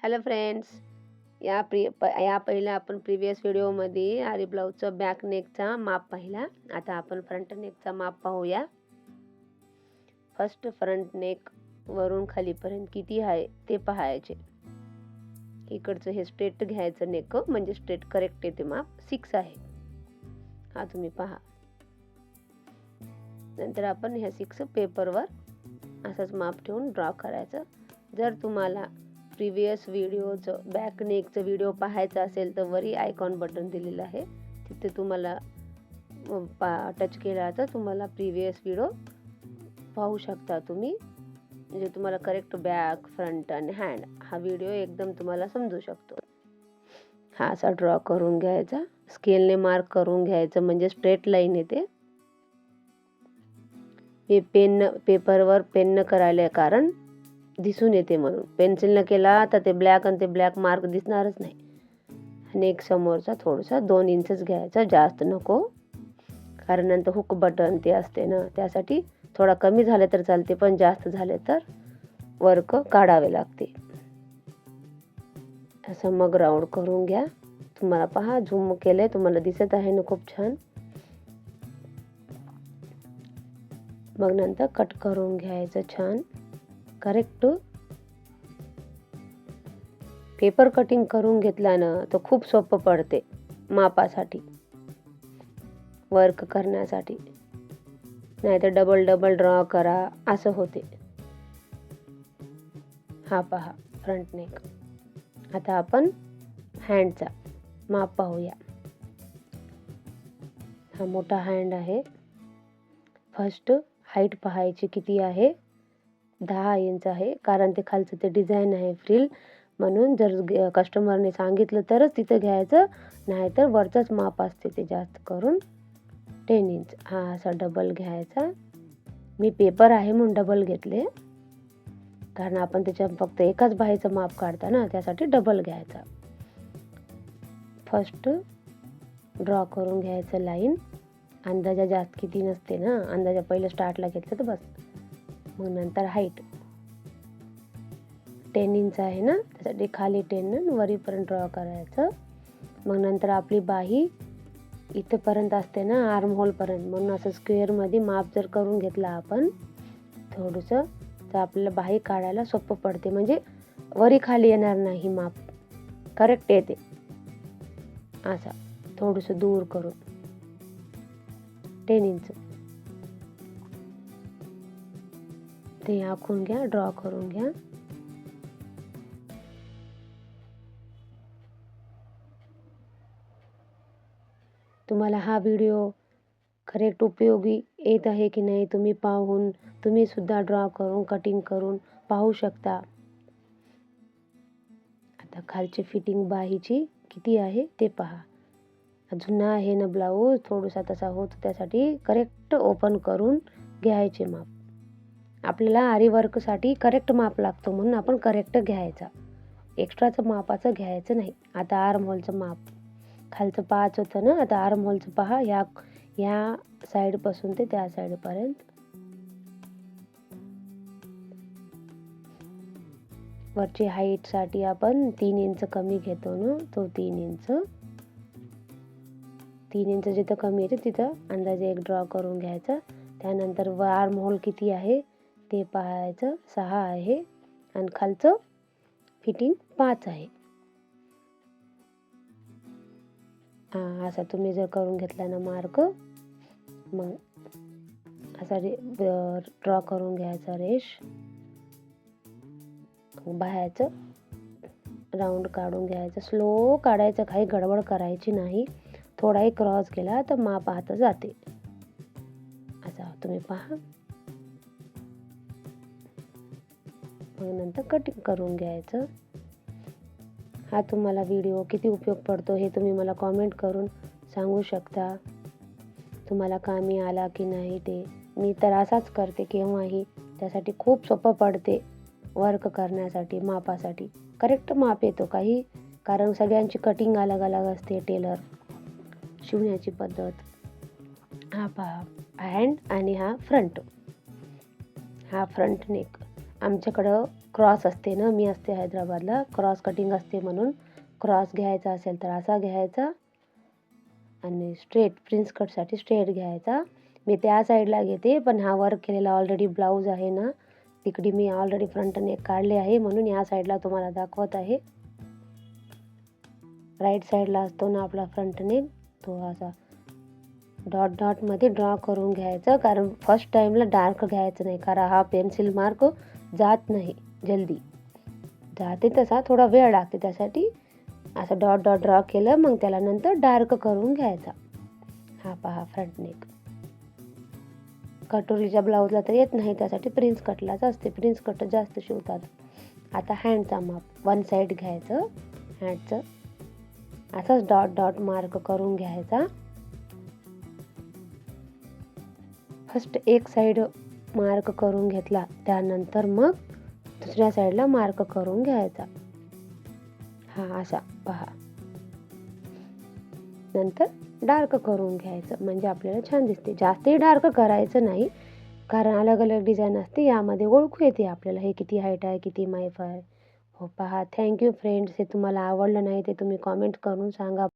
Hello friends, या पहिल्या आपण प्रिव्हियस व्हिडिओमध्ये आरी ब्लाऊजचा बॅक नेकचा माप पाहिला. आता आपण फ्रंट नेकचा माप पाहूया. फर्स्ट फ्रंट नेक वरून खालीपर्यंत किती आहे ते पाहायचे. इकडचं हे स्ट्रेट घ्यायचं नेक, म्हणजे स्ट्रेट करेक्ट येते माप 6 आहे. हा तुम्ही पहा. नंतर आपण ह्या 6 पेपरवर असंच माप ठेवून ड्रॉ करायचं. जर तुम्हाला प्रिव्हियस व्हिडिओचं बॅक नेकचं व्हिडिओ पाहायचा असेल तर वरी आयकॉन बटन दिलेलं आहे, तिथे तुम्हाला टच केला तर तुम्हाला प्रिव्हियस व्हिडिओ पाहू शकता तुम्ही. म्हणजे तुम्हाला करेक्ट बॅक, फ्रंट आणि हँड हा व्हिडिओ एकदम तुम्हाला समजू शकतो. हा असा ड्रॉ करून घ्यायचा, स्केलने मार्क करून घ्यायचं, म्हणजे स्ट्रेट लाईन येते. हे पेपरवर पेन करायला कारण दिसून येते, म्हणून पेन्सिलने केला तर ते ब्लॅक आणि ते ब्लॅक मार्क दिसणारच नाही. आणि एक समोरचा थोडासा 2 इंचच घ्यायचा, जास्त नको, कारण नंतर हुक बटन ते असते ना, त्यासाठी थोडा कमी झाले तर चालते, पण जास्त झाले तर वर्क काढावे लागते. असं मग राऊंड करून घ्या. तुम्हाला पहा, झूम केले तुम्हाला दिसत आहे ना, खूप छान. मग नंतर कट करून घ्यायचं छान करेक्ट. पेपर कटिंग करून घेतल्यानं तर खूप सोपं पडते मापासाठी, वर्क करण्यासाठी. नाहीतर डबल ड्रॉ करा असं होते. हा पहा फ्रंट नेक. आता आपण हँडचा माप पाहूया. हा मोठा हँड आहे. फर्स्ट हाईट पाहायची किती आहे. 10 इंच आहे, कारण ते खालचं ते डिझाईन आहे फ्रिल, म्हणून जर कस्टमरने सांगितलं तरच तिथं घ्यायचं, नाहीतर वरचंच माप असते ते जास्त करून 10 इंच. हा असा डबल घ्यायचा. मी पेपर आहे म्हणून डबल घेतले, कारण आपण त्याच्यात फक्त एकाच बाहीचं माप काढता ना, त्यासाठी डबल घ्यायचा. फर्स्ट ड्रॉ करून घ्यायचं लाईन. अंदाजा जास्त किती नसते ना, अंदाजा पहिलं स्टार्टला घेतलं तर बस. मग नंतर हाईट 10 इंच आहे ना, त्यासाठी खाली 10 वरीपर्यंत ड्रॉ करायचं. मग नंतर आपली बाही इथंपर्यंत असते ना, आर्म होलपर्यंत, म्हणून असं स्क्वेअरमध्ये माप जर करून घेतला आपण थोडंसं, तर आपल्याला बाही काढायला सोपं पडते, म्हणजे वरी खाली येणार नाही, माप करेक्ट येते. असा थोडंसं दूर करून 10 इंच ते आखून घ्या, ड्रॉ करून घ्या. तुम्हाला हा व्हिडिओ करेक्ट उपयोगी येत आहे की नाही तुम्ही पाहून तुम्ही सुद्धा ड्रॉ करून कटिंग करून पाहू शकता. आता खालची फिटिंग बाहीची किती आहे ते पहा. जुना आहे ना ब्लाऊज, थोडासा तसा होत, त्यासाठी करेक्ट ओपन करून घ्यायचे माप. आपल्याला आरी वर्कसाठी करेक्ट माप लागतो, म्हणून आपण करेक्ट घ्यायचा, एक्स्ट्राचं मापाचं घ्यायचं नाही. आता आर्म होलचं माप खालचं 5 होतं ना, आता आर्म होलचं पहा, या साईडपासून ते त्या साईडपर्यंत. वरची हाईटसाठी आपण 3 इंच कमी घेतो ना, तो 3 इंच जिथं कमी येते तिथं अंदाजे एक ड्रॉ करून घ्यायचा. त्यानंतर आर्म होल किती आहे ते पाहायचं, 6 आहे, आणि खालचं फिटिंग 5 आहे. हा असा तुम्ही जर करून घेतला ना मार्क, मग असा ड्रॉ करून घ्यायचा रेष, बाहेरचं राऊंड काढून घ्यायचं. स्लो काढायचं, काही गडबड करायची नाही. थोडाही क्रॉस केला तर माप आता जाते. असा तुम्ही पहा. मग नंतर कटिंग करून घ्यायचं. हा तुम्हाला व्हिडिओ किती उपयोग पडतो हे तुम्ही मला कॉमेंट करून सांगू शकता. तुम्हाला कामी आला की नाही ते. मी तर असाच करते केव्हाही, त्यासाठी खूप सोपं पडते वर्क करण्यासाठी. मापासाठी करेक्ट माप येतो काही, कारण सगळ्यांची कटिंग अलग अलग असते, टेलर शिवण्याची पद्धत. हा पहा हँड आणि हा फ्रंट नेक. आमच्याकडं क्रॉस असते ना, मी असते हैदराबादला, क्रॉस कटिंग असते म्हणून क्रॉस घ्यायचा असेल तर असा घ्यायचा आणि स्ट्रेट प्रिन्स कटसाठी स्ट्रेट घ्यायचा. मी त्या साईडला घेते, पण हा वर्क केलेला ऑलरेडी ब्लाऊज आहे ना, तिकडे मी ऑलरेडी फ्रंट नेक काढले आहे म्हणून या साईडला तुम्हाला दाखवत आहे. राईट साईडला असतो ना आपला फ्रंट नेक, तो असा डॉट डॉटमध्ये ड्रॉ करून घ्यायचं, कारण फर्स्ट टाईमला डार्क घ्यायचं नाही, कारण हा पेन्सिल मार्क जात नाही जल्दी, जाते तसा थोडा वेळ लागते, त्यासाठी असं डॉट डॉट ड्रॉ केलं, मग त्याला नंतर डार्क करून घ्यायचा. हा पहा फ्रंट नेक. कटोरीच्या ब्लाऊजला तर येत नाही, त्यासाठी प्रिन्स कटलाच असते, प्रिन्स कट जास्त शिवतात. आता हँडचा माप 1 साईड घ्यायचं, हँडचं असंच डॉट डॉट मार्क करून घ्यायचा. फर्स्ट एक साईड मार्क करून घेतला, त्यानंतर मग दुसऱ्या साईडला मार्क करून घ्यायचा. हा असा पहा. नंतर डार्क करून घ्यायचं, म्हणजे आपल्याला छान दिसते. जास्तही डार्क करायचं नाही, कारण अलग अलग डिझाईन असते, यामध्ये ओळखू येते आपल्याला हे किती हाईट आहे, किती माप आहे. हो पहा. Thank you friends. हे तुम्हाला आवडलं नाही ते तुम्ही कॉमेंट करून सांगा.